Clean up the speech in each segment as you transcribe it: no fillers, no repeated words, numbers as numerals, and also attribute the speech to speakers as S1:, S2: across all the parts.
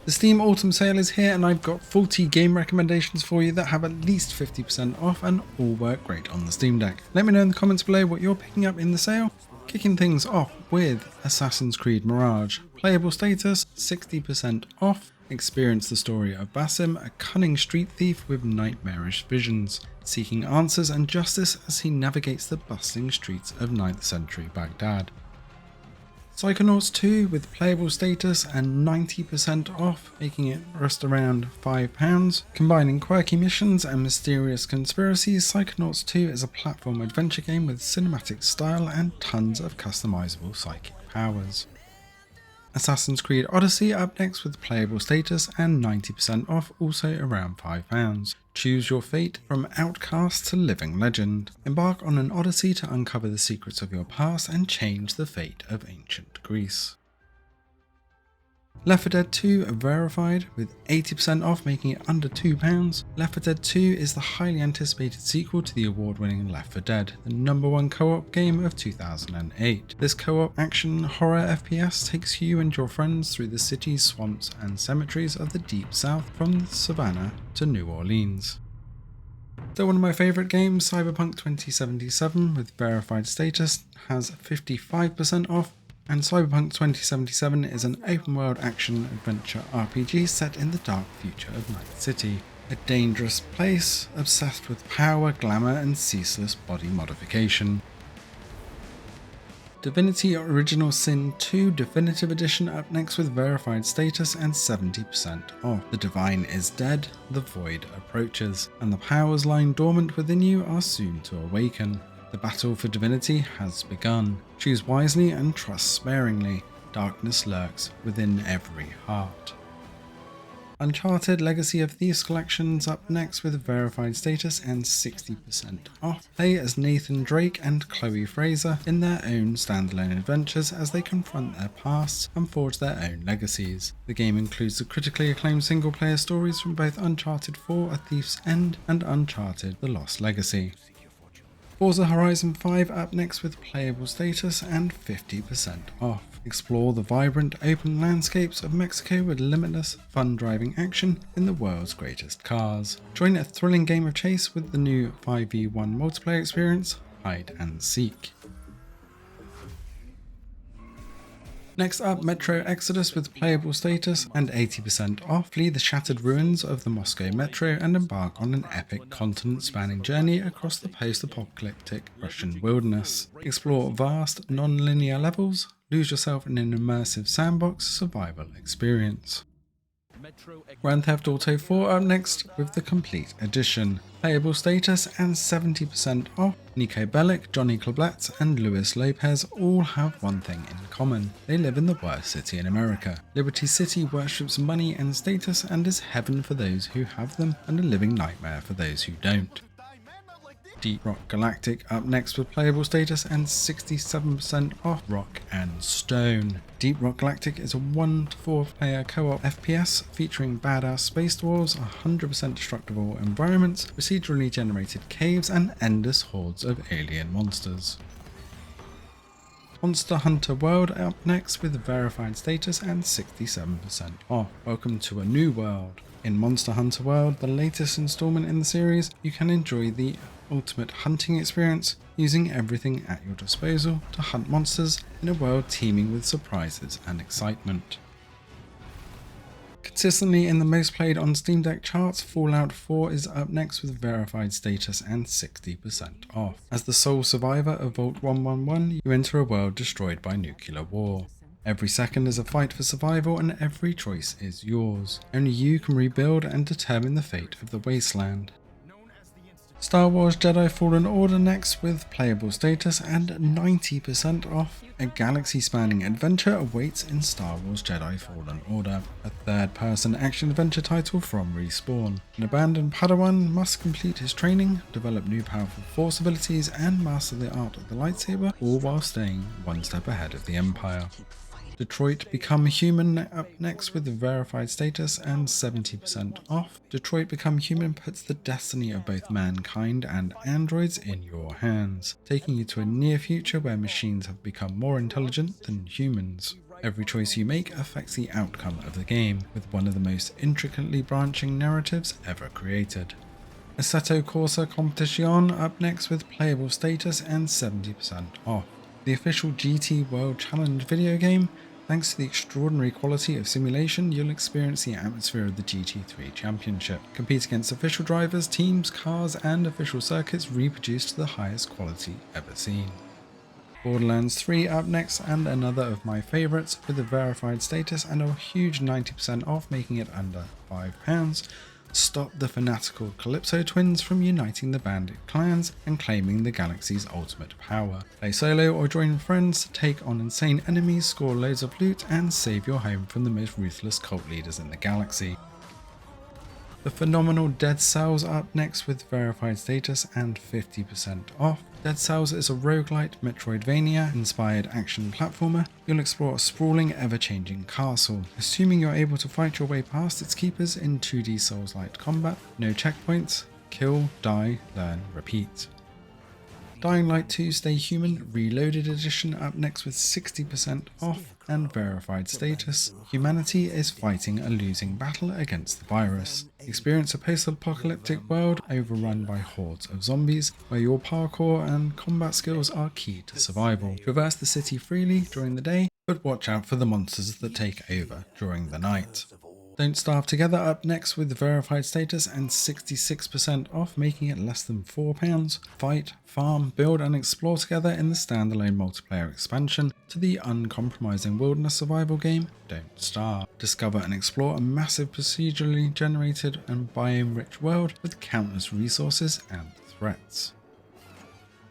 S1: The Steam Autumn Sale is here and I've got 40 game recommendations for you that have at least 50% off and all work great on the Steam Deck. Let me know in the comments below what you're picking up in the sale. Kicking things off with Assassin's Creed Mirage. Playable status 60% off. Experience the story of Basim, a cunning street thief with nightmarish visions, seeking answers and justice as he navigates the bustling streets of 9th century Baghdad. Psychonauts 2 with playable status and 90% off, making it just around £5. Combining quirky missions and mysterious conspiracies, Psychonauts 2 is a platform adventure game with cinematic style and tons of customizable psychic powers. Assassin's Creed Odyssey up next with playable status and 90% off, also around £5. Choose your fate from outcast to living legend. Embark on an odyssey to uncover the secrets of your past and change the fate of ancient Greece. Left 4 Dead 2 verified with 80% off, making it under £2. Left 4 Dead 2 is the highly anticipated sequel to the award-winning Left 4 Dead, the #1 co-op game of 2008. This co-op action horror FPS takes you and your friends through the cities, swamps and cemeteries of the Deep South from the Savannah to New Orleans. Still one of my favourite games, Cyberpunk 2077 with verified status has 55% off. And Cyberpunk 2077 is an open-world action-adventure RPG set in the dark future of Night City, a dangerous place obsessed with power, glamour and ceaseless body modification. Divinity Original Sin 2 Definitive Edition up next with verified status and 70% off. The Divine is dead, the Void approaches, and the powers lying dormant within you are soon to awaken. The battle for divinity has begun. Choose wisely and trust sparingly. Darkness lurks within every heart. Uncharted Legacy of Thieves collections up next with verified status and 60% off. Play as Nathan Drake and Chloe Fraser in their own standalone adventures as they confront their pasts and forge their own legacies. The game includes the critically acclaimed single-player stories from both Uncharted 4: A Thief's End and Uncharted: The Lost Legacy. Forza Horizon 5 up next with playable status and 50% off. Explore the vibrant open landscapes of Mexico with limitless, fun driving action in the world's greatest cars. Join a thrilling game of chase with the new 5v1 multiplayer experience, Hide and Seek. Next up, Metro Exodus with playable status and 80% off. Flee the shattered ruins of the Moscow Metro and embark on an epic continent-spanning journey across the post-apocalyptic Russian wilderness. Explore vast, non-linear levels, lose yourself in an immersive sandbox survival experience. Grand Theft Auto 4 up next with the Complete Edition. Playable status and 70% off. Nico Bellic, Johnny Clablette and Luis Lopez all have one thing in common. They live in the worst city in America. Liberty City worships money and status and is heaven for those who have them and a living nightmare for those who don't. Deep Rock Galactic up next with playable status and 67% off. Rock and Stone. Deep Rock Galactic is a 1 to 4 player co-op FPS featuring badass space dwarves, 100% destructible environments, procedurally generated caves and endless hordes of alien monsters. Monster Hunter World up next with verified status and 67% off. Welcome to a new world. In Monster Hunter World, the latest installment in the series, you can enjoy the ultimate hunting experience, using everything at your disposal to hunt monsters in a world teeming with surprises and excitement. Consistently in the most played on Steam Deck charts, Fallout 4 is up next with verified status and 60% off. As the sole survivor of Vault 111, you enter a world destroyed by nuclear war. Every second is a fight for survival and every choice is yours. Only you can rebuild and determine the fate of the wasteland. Star Wars Jedi Fallen Order next with playable status and 90% off. A galaxy-spanning adventure awaits in Star Wars Jedi Fallen Order, a third-person action-adventure title from Respawn. An abandoned Padawan must complete his training, develop new powerful Force abilities and master the art of the lightsaber, all while staying one step ahead of the Empire. Detroit Become Human up next with the verified status and 70% off. Detroit Become Human puts the destiny of both mankind and androids in your hands, taking you to a near future where machines have become more intelligent than humans. Every choice you make affects the outcome of the game, with one of the most intricately branching narratives ever created. Assetto Corsa Competizione up next with playable status and 70% off. The official GT World Challenge video game. Thanks to the extraordinary quality of simulation, you'll experience the atmosphere of the GT3 Championship. Compete against official drivers, teams, cars, and official circuits reproduced to the highest quality ever seen. Borderlands 3 up next, and another of my favourites with a verified status and a huge 90% off, making it under £5. Stop the fanatical Calypso twins from uniting the bandit clans and claiming the galaxy's ultimate power. Play solo or join friends to take on insane enemies, score loads of loot, and save your home from the most ruthless cult leaders in the galaxy. The phenomenal Dead Cells up next with verified status and 50% off. Dead Cells is a roguelite Metroidvania-inspired action platformer. You'll explore a sprawling, ever-changing castle, assuming you're able to fight your way past its keepers in 2D Souls-like combat. No checkpoints. Kill, die, learn, repeat. Dying Light 2 Stay Human Reloaded Edition up next with 60% off and verified status. Humanity is fighting a losing battle against the virus. Experience a post-apocalyptic world overrun by hordes of zombies, where your parkour and combat skills are key to survival. Traverse the city freely during the day, but watch out for the monsters that take over during the night. Don't Starve Together up next with verified status and 66% off, making it less than £4. Fight, farm, build and explore together in the standalone multiplayer expansion to the uncompromising wilderness survival game Don't Starve. Discover and explore a massive procedurally generated and biome-rich world with countless resources and threats.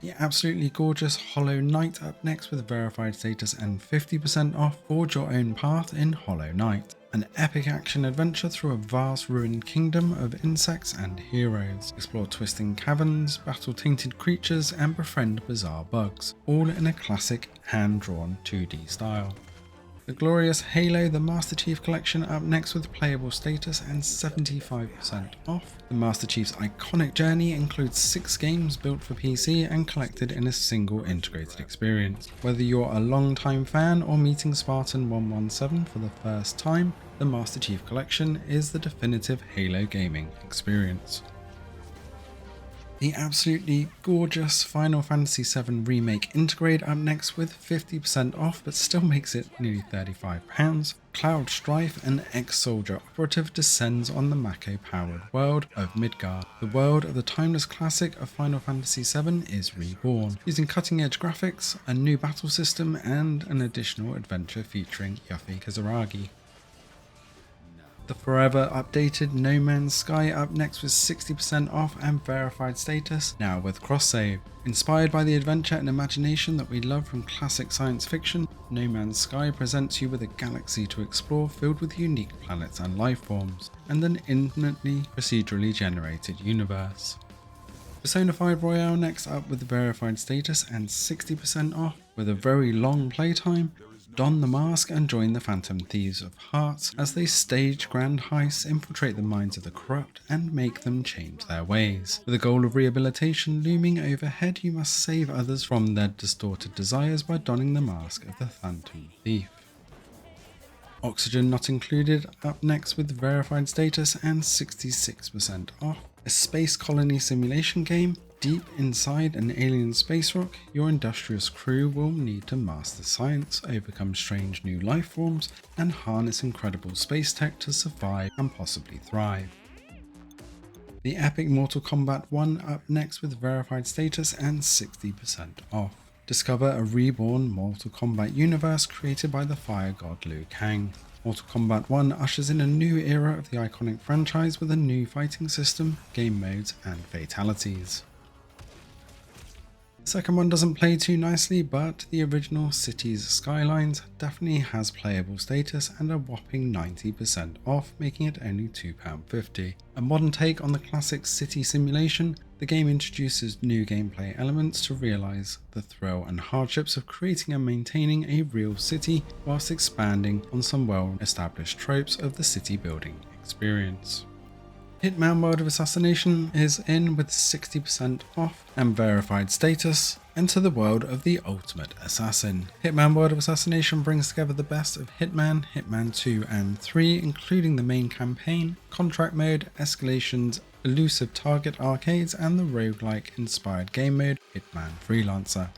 S1: The absolutely gorgeous Hollow Knight up next with verified status and 50% off. Forge your own path in Hollow Knight. An epic action adventure through a vast ruined kingdom of insects and heroes. Explore twisting caverns, battle tainted creatures, and befriend bizarre bugs, all in a classic hand-drawn 2D style. The glorious Halo the Master Chief Collection up next with playable status and 75% off. The Master Chief's iconic journey includes 6 games built for PC and collected in a single integrated experience. Whether you're a long-time fan or meeting Spartan 117 for the first time, the Master Chief Collection is the definitive Halo gaming experience. The absolutely gorgeous Final Fantasy VII Remake INTERGRADE up next with 50% off, but still makes it nearly £35. Cloud Strife, an ex-soldier operative, descends on the Mako-powered world of Midgard. The world of the timeless classic of Final Fantasy VII is reborn, using cutting-edge graphics, a new battle system, and an additional adventure featuring Yuffie Kizaragi. The forever updated No Man's Sky up next with 60% off and verified status, now with cross-save. Inspired by the adventure and imagination that we love from classic science fiction, No Man's Sky presents you with a galaxy to explore filled with unique planets and life forms, and an infinitely procedurally generated universe. Persona 5 Royale next up with verified status and 60% off. With a very long playtime, don the mask and join the Phantom Thieves of Hearts as they stage grand heists, infiltrate the minds of the corrupt, and make them change their ways. With the goal of rehabilitation looming overhead, you must save others from their distorted desires by donning the mask of the Phantom Thief. Oxygen Not Included up next with verified status and 66% off. A space colony simulation game. Deep inside an alien space rock, your industrious crew will need to master science, overcome strange new life forms, and harness incredible space tech to survive and possibly thrive. The epic Mortal Kombat 1 up next with verified status and 60% off. Discover a reborn Mortal Kombat universe created by the fire god Liu Kang. Mortal Kombat 1 ushers in a new era of the iconic franchise with a new fighting system, game modes, and fatalities. The second one doesn't play too nicely, but the original Cities Skylines definitely has playable status and a whopping 90% off, making it only £2.50. A modern take on the classic city simulation, the game introduces new gameplay elements to realise the thrill and hardships of creating and maintaining a real city whilst expanding on some well-established tropes of the city building experience. Hitman World of Assassination is in with 60% off and verified status. Enter the world of the ultimate assassin. Hitman World of Assassination brings together the best of Hitman, Hitman 2 and 3, including the main campaign, contract mode, escalations, elusive target arcades, and the roguelike inspired game mode, Hitman Freelancer.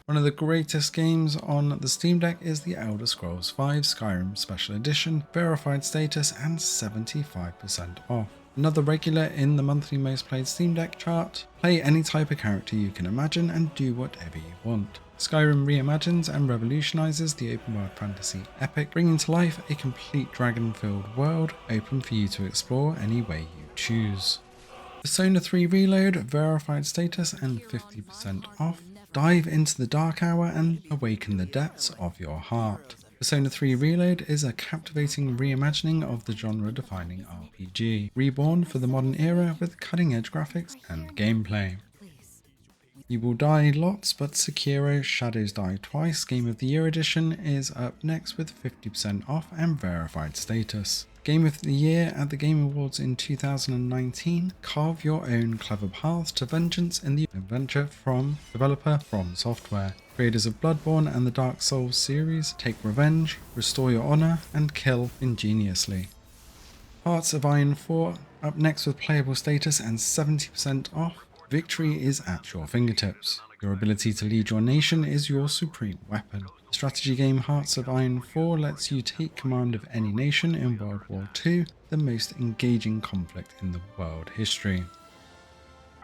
S1: One of the greatest games on the Steam Deck is the Elder Scrolls V Skyrim Special Edition, verified status and 75% off. Another regular in the monthly most played Steam Deck chart. Play any type of character you can imagine and do whatever you want. Skyrim reimagines and revolutionizes the open world fantasy epic, bringing to life a complete dragon-filled world open for you to explore any way you choose. Persona 3 Reload, verified status and 50% off. Dive into the dark hour and awaken the depths of your heart. Persona 3 Reload is a captivating reimagining of the genre-defining RPG, reborn for the modern era with cutting-edge graphics and gameplay. You will die lots, but Sekiro Shadows Die Twice Game of the Year Edition is up next with 50% off and verified status. Game of the Year at the Game Awards in 2019, carve your own clever path to vengeance in the adventure from developer From Software. Creators of Bloodborne and the Dark Souls series, take revenge, restore your honor, and kill ingeniously. Hearts of Iron 4 up next with playable status and 70% off. Victory is at your fingertips. Your ability to lead your nation is your supreme weapon. The strategy game Hearts of Iron 4 lets you take command of any nation in World War II, the most engaging conflict in the world history.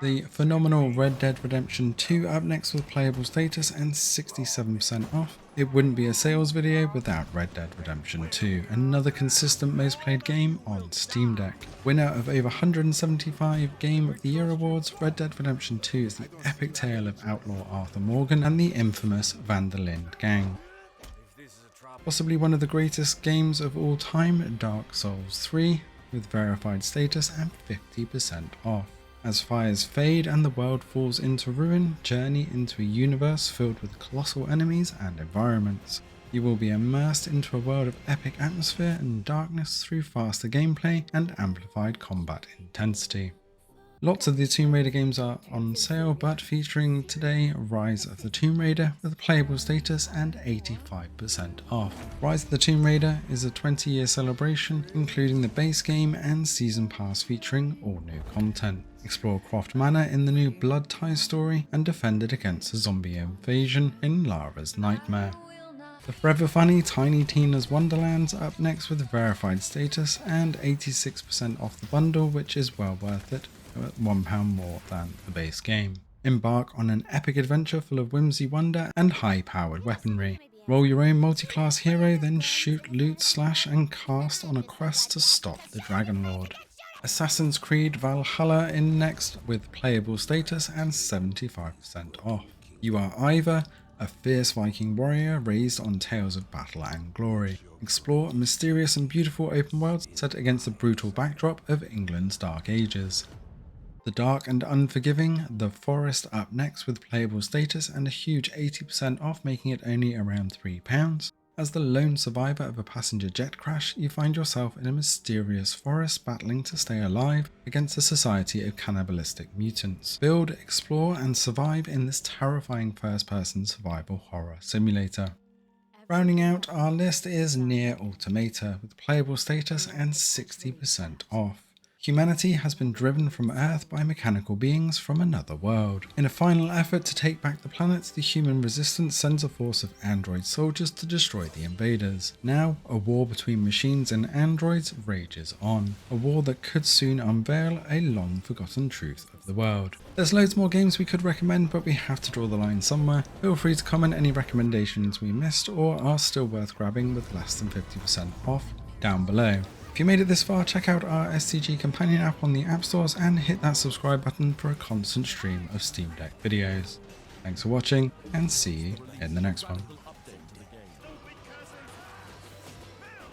S1: The phenomenal Red Dead Redemption 2 up next with playable status and 67% off. It wouldn't be a sales video without Red Dead Redemption 2, another consistent most played game on Steam Deck. Winner of over 175 Game of the Year awards, Red Dead Redemption 2 is the epic tale of outlaw Arthur Morgan and the infamous Van der Linde gang. Possibly one of the greatest games of all time, Dark Souls 3, with verified status and 50% off. As fires fade and the world falls into ruin, journey into a universe filled with colossal enemies and environments. You will be immersed into a world of epic atmosphere and darkness through faster gameplay and amplified combat intensity. Lots of the Tomb Raider games are on sale, but featuring today Rise of the Tomb Raider with playable status and 85% off. Rise of the Tomb Raider is a 20-year celebration, including the base game and season pass featuring all new content. Explore Croft Manor in the new Blood Ties story and defend it against a zombie invasion in Lara's Nightmare. The forever funny Tiny Tina's Wonderlands up next with verified status and 86% off the bundle, which is well worth it at £1 more than the base game. Embark on an epic adventure full of whimsy, wonder and high-powered weaponry. Roll your own multi-class hero, then shoot, loot, slash and cast on a quest to stop the Dragon Lord. Assassin's Creed Valhalla in next with playable status and 75% off. You are either a fierce Viking warrior raised on tales of battle and glory. Explore a mysterious and beautiful open world set against the brutal backdrop of England's Dark Ages. The Dark and Unforgiving, The Forest up next with playable status and a huge 80% off, making it only around £3. As the lone survivor of a passenger jet crash, you find yourself in a mysterious forest battling to stay alive against a society of cannibalistic mutants. Build, explore and survive in this terrifying first-person survival horror simulator. Rounding out our list is NieR Automata with playable status and 60% off. Humanity has been driven from Earth by mechanical beings from another world. In a final effort to take back the planet, the human resistance sends a force of android soldiers to destroy the invaders. Now, a war between machines and androids rages on. A war that could soon unveil a long-forgotten truth of the world. There's loads more games we could recommend, but we have to draw the line somewhere. Feel free to comment any recommendations we missed or are still worth grabbing with less than 50% off down below. If you made it this far, check out our SDG Companion App on the App Stores and hit that subscribe button for a constant stream of Steam Deck videos. Thanks for watching and see you in the next one.